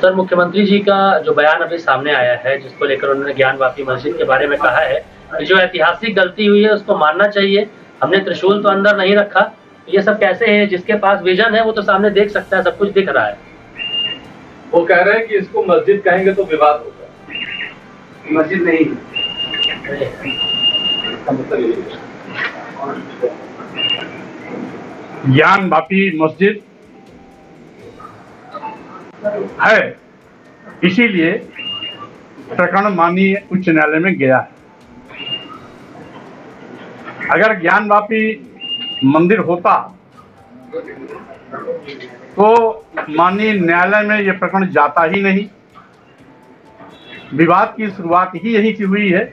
Sir, मुख्यमंत्री जी का जो बयान अभी सामने आया है, जिसको लेकर उन्होंने ज्ञानवापी मस्जिद के बारे में कहा है कि जो ऐतिहासिक गलती हुई है उसको मानना चाहिए, हमने त्रिशूल तो अंदर नहीं रखा, ये सब कैसे है? जिसके पास विजन है वो तो सामने देख सकता है, सब कुछ दिख रहा है। वो कह रहे हैं कि इसको मस्जिद कहेंगे तो विवाद होगा, मस्जिद नहीं। ज्ञानवापी मस्जिद है, इसीलिए प्रकरण माननीय उच्च न्यायालय में गया है। अगर ज्ञानवापी मंदिर होता तो माननीय न्यायालय में यह प्रकरण जाता ही नहीं। विवाद की शुरुआत ही यहीं से हुई है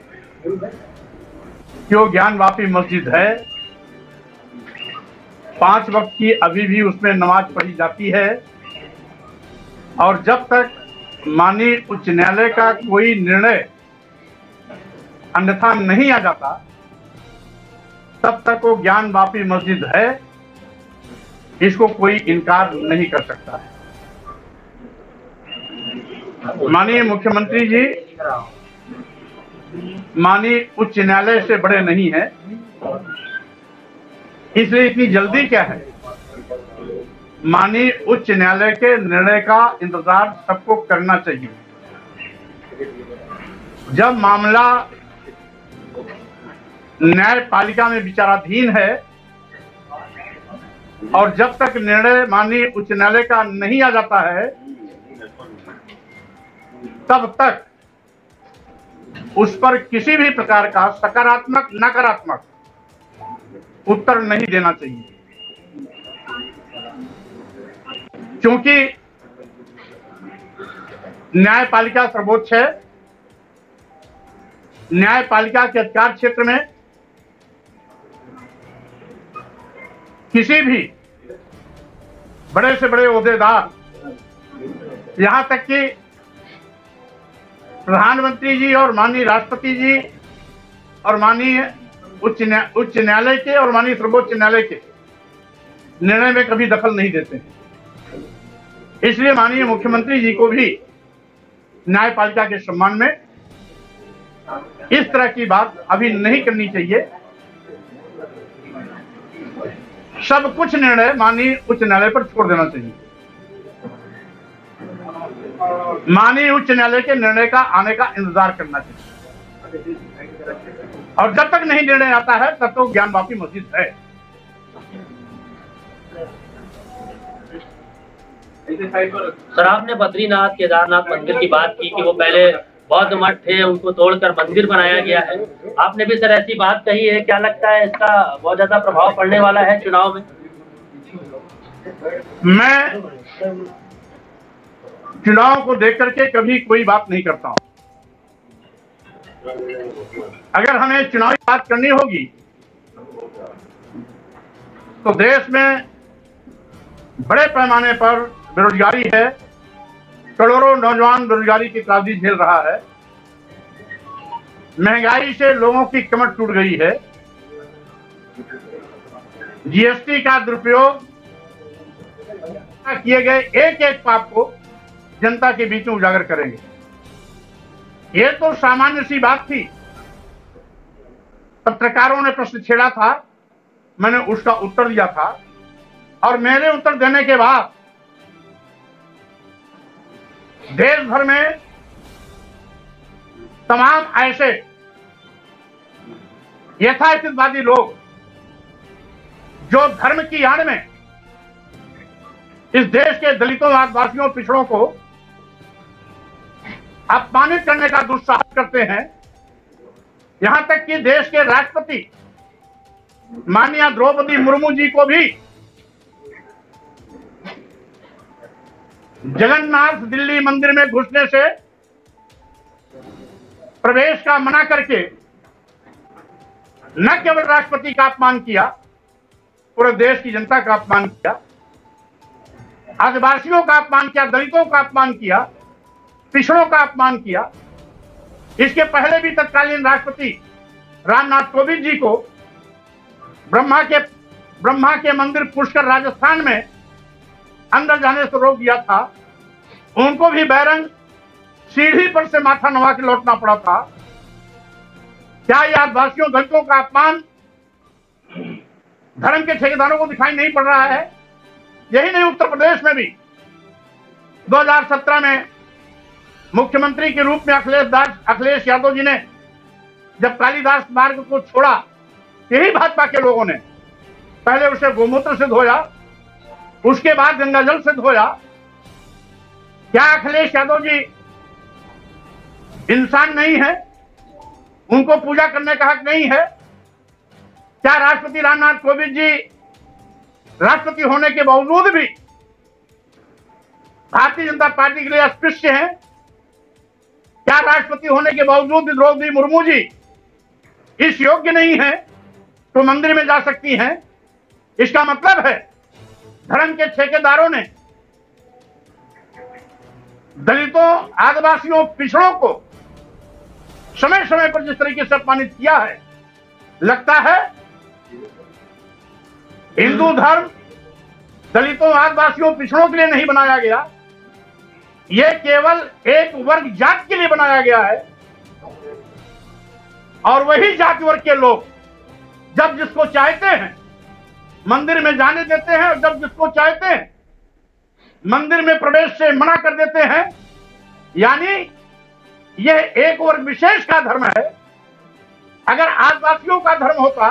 कि वो ज्ञानवापी मस्जिद है, 5 वक्त की अभी भी उसमें नमाज पढ़ी जाती है, और जब तक माननीय उच्च न्यायालय का कोई निर्णय अन्यथा नहीं आ जाता तब तक वो ज्ञानवापी मस्जिद है, इसको कोई इनकार नहीं कर सकता है। माननीय मुख्यमंत्री जी माननीय उच्च न्यायालय से बड़े नहीं हैं, इसलिए इतनी जल्दी क्या है? माननीय उच्च न्यायालय के निर्णय का इंतजार सबको करना चाहिए। जब मामला न्यायपालिका में विचाराधीन है और जब तक निर्णय माननीय उच्च न्यायालय का नहीं आ जाता है तब तक उस पर किसी भी प्रकार का सकारात्मक नकारात्मक उत्तर नहीं देना चाहिए, क्योंकि न्यायपालिका सर्वोच्च है। न्यायपालिका के अधिकार क्षेत्र में किसी भी बड़े से बड़े ओहदेदार, यहां तक कि प्रधानमंत्री जी और माननीय राष्ट्रपति जी और माननीय उच्च न्यायालय के और माननीय सर्वोच्च न्यायालय के निर्णय में कभी दखल नहीं देते हैं। इसलिए माननीय मुख्यमंत्री जी को भी न्यायपालिका के सम्मान में इस तरह की बात अभी नहीं करनी चाहिए। सब कुछ निर्णय माननीय उच्च न्यायालय पर छोड़ देना चाहिए। माननीय उच्च न्यायालय के निर्णय का आने का इंतजार करना चाहिए, और जब तक नहीं निर्णय आता है तब तो ज्ञानवापी मस्जिद है। सर, आपने बद्रीनाथ केदारनाथ मंदिर की बात की कि वो पहले बौद्ध मठ थे, उनको तोड़कर मंदिर बनाया गया है। आपने भी सर ऐसी बात कही है, क्या लगता है इसका बहुत ज्यादा प्रभाव पड़ने वाला है चुनाव में? मैं चुनाव को देख करके कभी कोई बात नहीं करता हूं। अगर हमें चुनावी बात करनी होगी तो देश में बड़े पैमाने पर बेरोजगारी है, करोड़ों नौजवान बेरोजगारी की त्रासदी झेल रहा है, महंगाई से लोगों की कमर टूट गई है, जीएसटी का दुरुपयोग किए गए एक एक पाप को जनता के बीच में उजागर करेंगे। ये तो सामान्य सी बात थी। पत्रकारों ने प्रश्न छेड़ा था, मैंने उसका उत्तर दिया था, और मेरे उत्तर देने के बाद देश भर में तमाम ऐसे यथास्थितिवादी लोग जो धर्म की आड़ में इस देश के दलितों, आदिवासियों, पिछड़ों को अपमानित करने का दुस्साहस करते हैं, यहां तक कि देश के राष्ट्रपति माननीय द्रौपदी मुर्मू जी को भी जगन्नाथ दिल्ली मंदिर में घुसने से प्रवेश का मना करके न केवल राष्ट्रपति का अपमान किया, पूरे देश की जनता का अपमान किया, आदिवासियों का अपमान किया, दलितों का अपमान किया, पिछड़ों का अपमान किया। इसके पहले भी तत्कालीन राष्ट्रपति रामनाथ कोविंद जी को ब्रह्मा के मंदिर पुष्कर राजस्थान में अंदर जाने से रोक दिया था, उनको भी बैरंग सीढ़ी पर से माथा नवा के लौटना पड़ा था। क्या ये आदिवासियों दलितों का अपमान धर्म के ठेकेदारों को दिखाई नहीं पड़ रहा है? यही नहीं, उत्तर प्रदेश में भी 2017 में मुख्यमंत्री के रूप में अखिलेश यादव जी ने जब कालिदास मार्ग को छोड़ा, यही भाजपा के लोगों ने पहले उसे गोमूत्र से धोया, उसके बाद गंगाजल से धोया। क्या अखिलेश यादव जी इंसान नहीं है? उनको पूजा करने का हक नहीं है? क्या राष्ट्रपति रामनाथ कोविंद जी राष्ट्रपति होने के बावजूद भी भारतीय जनता पार्टी के लिए अस्पृश्य हैं? क्या राष्ट्रपति होने के बावजूद भी द्रौपदी मुर्मू जी इस योग्य नहीं है तो मंदिर में जा सकती हैं? इसका मतलब है धर्म के ठेकेदारों ने दलितों, आदिवासियों, पिछड़ों को समय समय पर जिस तरीके से अपमानित किया है, लगता है हिंदू धर्म दलितों, आदिवासियों, पिछड़ों के लिए नहीं बनाया गया, यह केवल एक वर्ग जाति के लिए बनाया गया है। और वही जाति वर्ग के लोग जब जिसको चाहते हैं मंदिर में जाने देते हैं, और जब जिसको चाहते हैं मंदिर में प्रवेश से मना कर देते हैं। यानी यह एक वर्ग विशेष का धर्म है। अगर आदिवासियों का धर्म होता,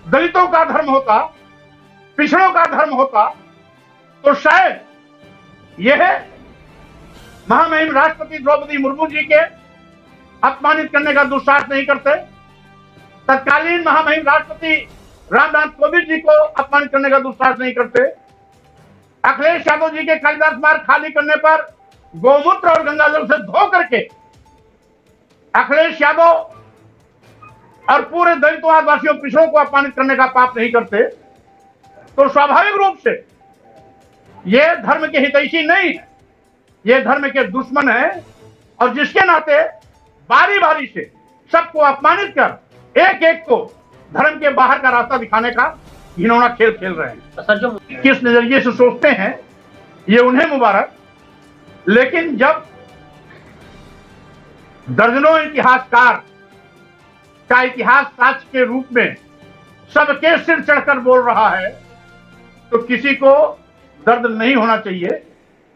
दलितों का धर्म होता, पिछड़ों का धर्म होता, तो शायद यह महामहिम राष्ट्रपति द्रौपदी मुर्मू जी के अपमानित करने का दुस्साहस नहीं करते, तत्कालीन महामहिम राष्ट्रपति रामनाथ कोविंद जी को अपमानित करने का दुस्साहस नहीं करते, अखिलेश यादव जी के कालिदास मार्ग खाली करने पर गोमूत्र और गंगाजल से धो करके अखिलेश यादव और पूरे दलितों, आदिवासियों, पिछड़ों को अपमानित करने का पाप नहीं करते, तो स्वाभाविक रूप से यह धर्म के हितैषी नहीं है, यह धर्म के दुश्मन है। और जिसके नाते बारी बारी से सबको अपमानित कर एक एक को धर्म के बाहर का रास्ता दिखाने का घिनौना खेल खेल रहे हैं। सर, जो किस नजरिए से सोचते हैं ये उन्हें मुबारक, लेकिन जब दर्जनों इतिहासकार का इतिहास साक्ष्य के रूप में सबके सिर चढ़कर बोल रहा है, तो किसी को दर्द नहीं होना चाहिए,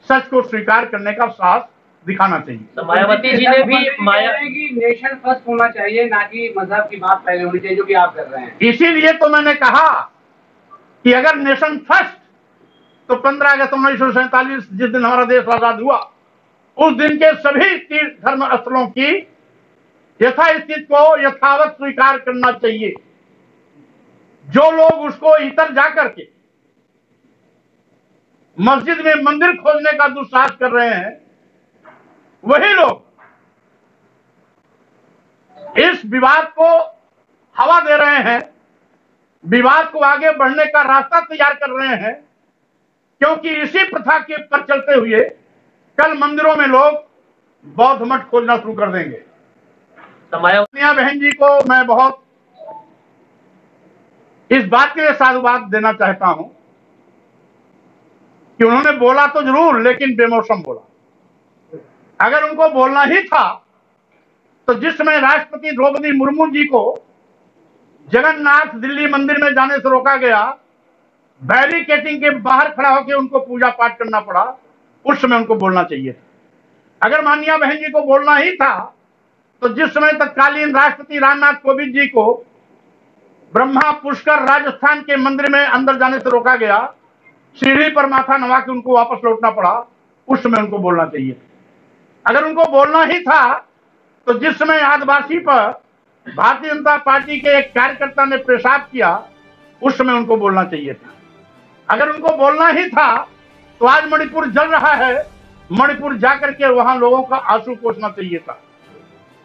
सच को स्वीकार करने का साहस दिखाना चाहिए। तो मायावती जी ने भी कि नेशन फर्स्ट होना चाहिए, ना कि मजहब की बात पहले होनी चाहिए, जो कि आप कर रहे हैं। इसीलिए तो मैंने कहा कि अगर नेशन फर्स्ट, तो 15 अगस्त 1947 जिस दिन हमारा देश आजाद हुआ, उस दिन के सभी तीर्थ धर्म स्थलों की यथास्थिति को यथावत स्वीकार करना चाहिए। जो लोग उसको इतर जाकर के मस्जिद में मंदिर खोजने का दुस्साहस कर रहे हैं, वही लोग इस विवाद को हवा दे रहे हैं, विवाद को आगे बढ़ने का रास्ता तैयार कर रहे हैं। क्योंकि इसी प्रथा के पर चलते हुए कल मंदिरों में लोग बौद्ध मठ खोजना शुरू कर देंगे। माया बहन जी को मैं बहुत इस बात के लिए साधुवाद देना चाहता हूं कि उन्होंने बोला तो जरूर, लेकिन बेमौसम बोला। अगर उनको बोलना ही था तो जिस समय राष्ट्रपति द्रौपदी मुर्मू जी को जगन्नाथ दिल्ली मंदिर में जाने से रोका गया, बैरिकेडिंग के बाहर खड़ा होकर उनको पूजा पाठ करना पड़ा, उस समय उनको बोलना चाहिए था। अगर माननीय बहन जी को बोलना ही था तो जिस समय तत्कालीन राष्ट्रपति रामनाथ कोविंद जी को ब्रह्मा पुष्कर राजस्थान के मंदिर में अंदर जाने से रोका गया, सीढ़ी पर माथा नवा के उनको वापस लौटना पड़ा, उस समय उनको बोलना चाहिए। अगर उनको बोलना ही था तो जिस समय आदिवासी पर भारतीय जनता पार्टी के एक कार्यकर्ता ने पेशाब किया, उस समय उनको बोलना चाहिए था। अगर उनको बोलना ही था तो आज मणिपुर जल रहा है, मणिपुर जाकर के वहां लोगों का आंसू पोंछना चाहिए था।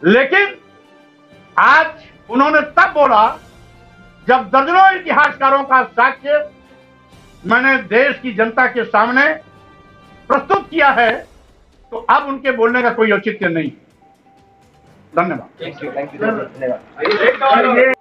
लेकिन आज उन्होंने तब बोला जब दर्जनों इतिहासकारों का साक्ष्य मैंने देश की जनता के सामने प्रस्तुत किया है, तो अब उनके बोलने का कोई औचित्य नहीं। धन्यवाद। Thank you.